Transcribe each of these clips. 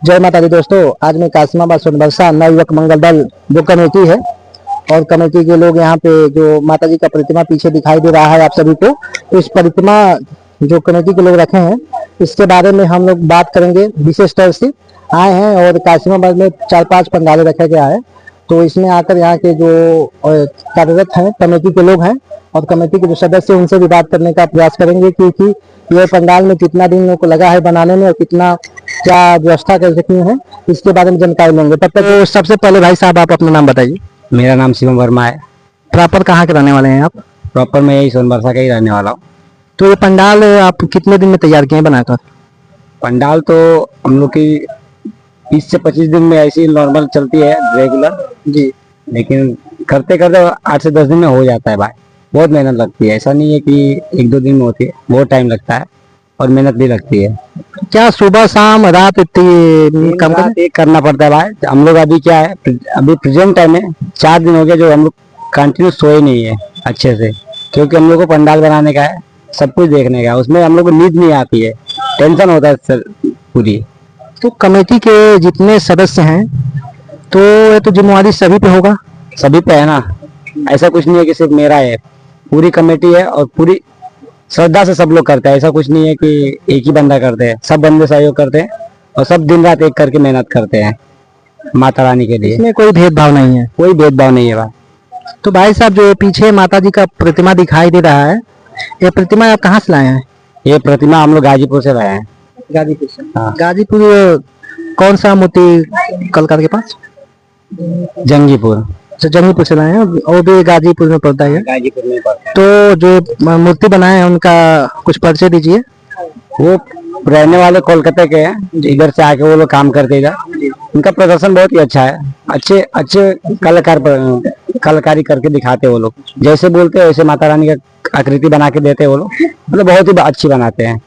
जय माता दी दोस्तों, आज मैं कासिमाबाद सोनबरसा नव युवक मंगल दल जो कमेटी है और कमेटी के लोग यहाँ पे जो माता जी का प्रतिमा पीछे दिखाई दे रहा है आप सभी को, तो इस प्रतिमा जो कमेटी के लोग रखे हैं इसके बारे में हम लोग बात करेंगे। विशेष तौर से आए हैं और कासिमाबाद में 4-5 पंडाले रखे गया है, तो इसमें आकर यहाँ के जो कार्यरत हैं कमेटी के लोग हैं और कमेटी के जो सदस्य उनसे भी बात करने का प्रयास करेंगे, क्योंकि ये पंडाल में कितना दिन को लगा है बनाने में और कितना क्या व्यवस्था कर सकती है इसके बारे में जानकारी लेंगे। तब तक तो सबसे पहले भाई साहब आप अपना नाम बताइए। मेरा नाम शिवम वर्मा है। प्रॉपर कहाँ के रहने वाले हैं आप? प्रॉपर मैं यही सोनबरसा का ही रहने वाला हूँ। तो ये पंडाल आप कितने दिन में तैयार किए हैं बनाकर? पंडाल तो हम लोग की 20 से 25 दिन में ऐसी नॉर्मल चलती है रेगुलर जी, लेकिन करते करते 8 से 10 दिन में हो जाता है भाई। बहुत मेहनत लगती है, ऐसा नहीं है कि 1-2 दिन में होती है, बहुत टाइम लगता है और मेहनत भी लगती है। क्या सुबह शाम रात इतनी कम करना पड़ता है भाई। हम लोग अभी क्या है, अभी प्रेजेंट टाइम में 4 दिन हो गया जो हम लोग कंटिन्यू सोए नहीं है अच्छे से, क्योंकि हम लोग को पंडाल बनाने का है, सब कुछ देखने का है। उसमें हम लोग को नींद नहीं आती है, टेंशन होता है सर पूरी। तो कमेटी के जितने सदस्य हैं तो ये तो जिम्मेवारी सभी पे होगा? सभी पे है ना, ऐसा कुछ नहीं है कि सिर्फ मेरा है, पूरी कमेटी है और पूरी श्रद्धा से सब लोग करते हैं। ऐसा कुछ नहीं है कि एक ही बंदा करते हैं, सब बंदे सहयोग करते हैं और सब दिन रात एक करके मेहनत करते हैं माता रानी के लिए। इसमें कोई भेदभाव नहीं है? कोई भेदभाव नहीं है भाई। तो भाई साहब जो पीछे माता जी का प्रतिमा दिखाई दे रहा है, ये प्रतिमा आप कहाँ से लाए हैं? ये प्रतिमा हम लोग गाजीपुर से लाए हैं। गाजीपुर से? हाँ। गाजीपुर कौन सा मूर्ति कलकत्ता के पास? जंगीपुर। जंगीपुर से लाए हैं, वो भी गाजीपुर में पड़ता है। गाजीपुर में पड़ता है। तो जो मूर्ति बनाए हैं उनका कुछ परिचय दीजिए। वो रहने वाले कोलकाता के हैं, इधर से आके वो लोग काम करते इधर। उनका प्रदर्शन बहुत ही अच्छा है, अच्छे अच्छे कलाकारी करके दिखाते वो लोग, जैसे बोलते हैं वैसे माता रानी का आकृति बना के देते वो लोग, मतलब बहुत ही अच्छी बनाते हैं।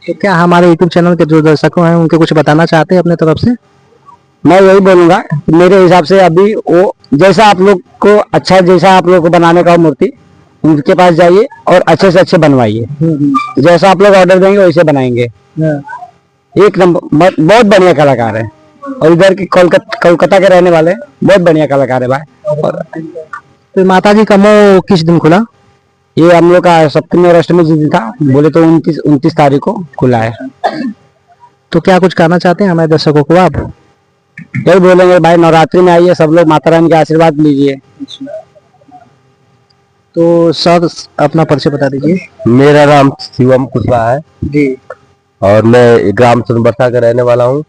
तो क्या हमारे यूट्यूब चैनल के जो दर्शकों हैं उनके कुछ बताना चाहते हैं अपने तरफ से? मैं यही बोलूंगा, मेरे हिसाब से अभी वो जैसा आप लोग को अच्छा, जैसा आप लोग को बनाने का मूर्ति उनके पास जाइए और अच्छे से अच्छे बनवाइए। जैसा आप लोग ऑर्डर देंगे वैसे बनाएंगे। एक नंबर, बहुत बढ़िया कलाकार है और इधर की कोलकाता के रहने वाले बहुत बढ़िया कलाकार है भाई। और तो माता जी का मुंह किस दिन खुला? ये हम लोग का सप्तमी और अष्टमी जिस दिन था, बोले तो 29 तारीख को खुला है। तो क्या कुछ कहना चाहते हैं हमारे दर्शकों को आप? यही बोलेंगे भाई, नवरात्रि में आइए, सब लोग माता रानी का आशीर्वाद लीजिए। तो सर अपना परिचय बता दीजिए। मेरा नाम शिवम कुशवाहा है जी, और मैं ग्राम सोनबरसा का रहने वाला हूँ।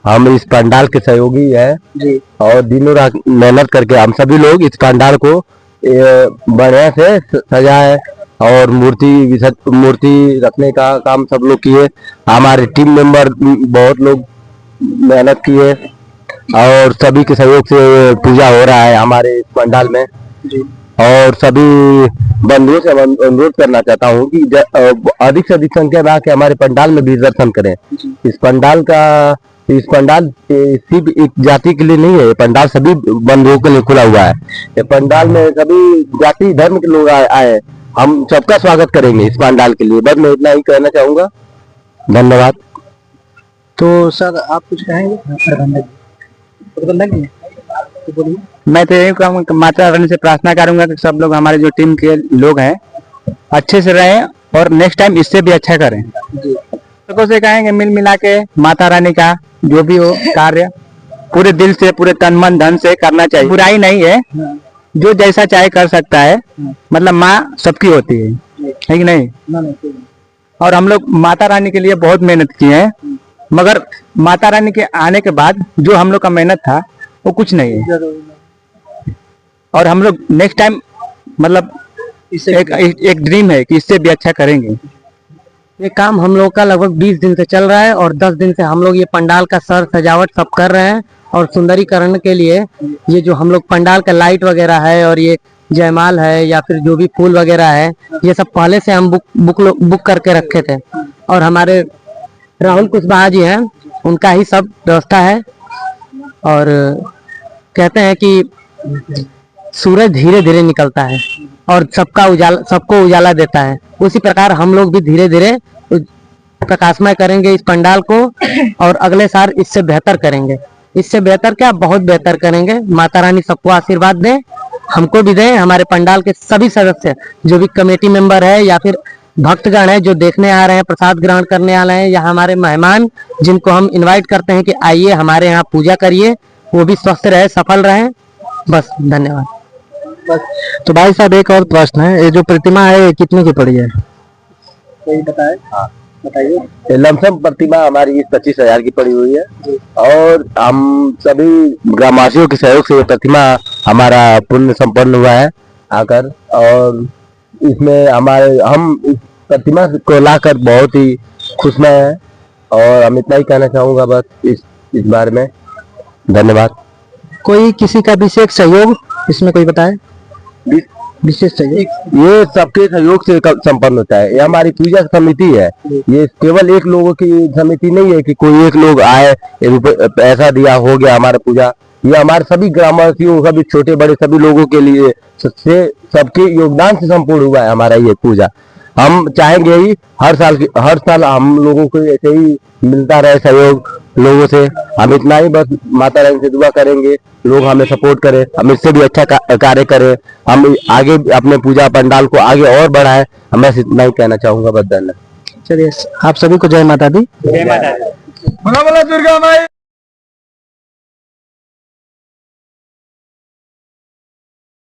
हम इस पंडाल के सहयोगी हैं जी, और दिनों रात मेहनत करके हम सभी लोग इस पंडाल को बढ़िया से सजाए और मूर्ति रखने का काम सब लोग किए। हमारे टीम मेंबर बहुत लोग मेहनत किए और सभी के सहयोग से पूजा हो रहा है हमारे इस पंडाल में जी। और सभी बंधुओं से अनुरोध करना चाहता हूँ कि अधिक से अधिक संख्या में आके हमारे पंडाल में भी दर्शन करें। इस पंडाल सिर्फ एक जाति के लिए नहीं है, ये पंडाल सभी बंधुओं के लिए खुला हुआ है। ये पंडाल में सभी जाति धर्म के लोग आए, हम सबका स्वागत करेंगे इस पंडाल के लिए। बस मैं इतना ही कहना चाहूंगा, धन्यवाद। तो सर आप कुछ कहेंगे? मैं तो यही कहूँगा, माता रानी से प्रार्थना करूंगा कि सब लोग, हमारे जो टीम के लोग हैं, अच्छे से रहें और नेक्स्ट टाइम इससे भी अच्छा करें। सबको से कहेंगे मिल मिला के माता रानी का जो भी हो कार्य पूरे दिल से, पूरे तन मन धन से करना चाहिए। बुराई नहीं है, जो जैसा चाहे कर सकता है, मतलब माँ सबकी होती है कि नहीं? और हम लोग माता रानी के लिए बहुत मेहनत की है, मगर माता रानी के आने के बाद जो हम लोग का मेहनत था वो कुछ नहीं है। और हम लोग नेक्स्ट टाइम मतलब एक ड्रीम है कि इससे भी अच्छा करेंगे। ये काम हम लोग का लगभग 20 दिन से चल रहा है और 10 दिन से हम लोग ये पंडाल का सर सजावट सब कर रहे हैं और सुंदरीकरण के लिए ये जो हम लोग पंडाल का लाइट वगैरह है और ये जयमाल है या फिर जो भी फूल वगैरह है, ये सब पहले से हम बुक करके रखे थे और हमारे राहुल कुशवाहा जी हैं, उनका ही सब व्यवस्था है। और कहते हैं कि सूरज धीरे धीरे निकलता है और सबको उजाला देता है, उसी प्रकार हम लोग भी धीरे धीरे प्रकाशमय करेंगे इस पंडाल को और अगले साल इससे बेहतर करेंगे। इससे बेहतर क्या, बहुत बेहतर करेंगे। माता रानी सबको आशीर्वाद दें, हमको भी दें, हमारे पंडाल के सभी सदस्य जो भी कमेटी मेंबर है या फिर भक्तगण है जो देखने आ रहे हैं, प्रसाद ग्रहण करने आ रहे हैं, या हमारे मेहमान जिनको हम इनवाइट करते हैं कि आइए हमारे यहाँ पूजा करिए, वो भी स्वस्थ रहे, सफल रहे। बस, धन्यवाद। तो भाई साहब एक और प्रश्न है, ये जो प्रतिमा है ये कितने की पड़ी है? कोई बताए? हाँ बताइए। ये लमसम प्रतिमा हमारी 25,000 की पड़ी हुई है और हम सभी ग्रामवासियों के सहयोग से ये प्रतिमा हमारा पुण्य संपन्न हुआ है आकर। और इसमें हम इस प्रतिमा को लाकर बहुत ही खुशमय है और हम इतना ही कहना चाहूंगा बस इस बारे में। धन्यवाद। कोई किसी का विशेष सहयोग इसमें कोई बताए? विशेष सहयोग ये सबके सहयोग से संपन्न होता है। ये हमारी पूजा समिति है, ये केवल एक लोगों की समिति नहीं है कि कोई एक लोग आए पैसा दिया हो गया हमारा पूजा। ये हमारे सभी ग्रामवासियों, सभी छोटे बड़े सभी लोगों के लिए सबके योगदान से संपूर्ण हुआ है हमारा ये पूजा। हम चाहेंगे ही हर साल हम लोगों को ऐसे ही मिलता रहे सहयोग लोगों से। हम इतना ही बस माता रानी से दुआ करेंगे, लोग हमें सपोर्ट करें, हम इससे भी अच्छा कार्य करें, हम आगे अपने पूजा पंडाल को आगे और बढ़ाएं। मैं इतना ही कहना चाहूंगा। बस धन्यवाद। चलिए, आप सभी को जय माता दी। जय माता दी। बोला बोला दुर्गा माई।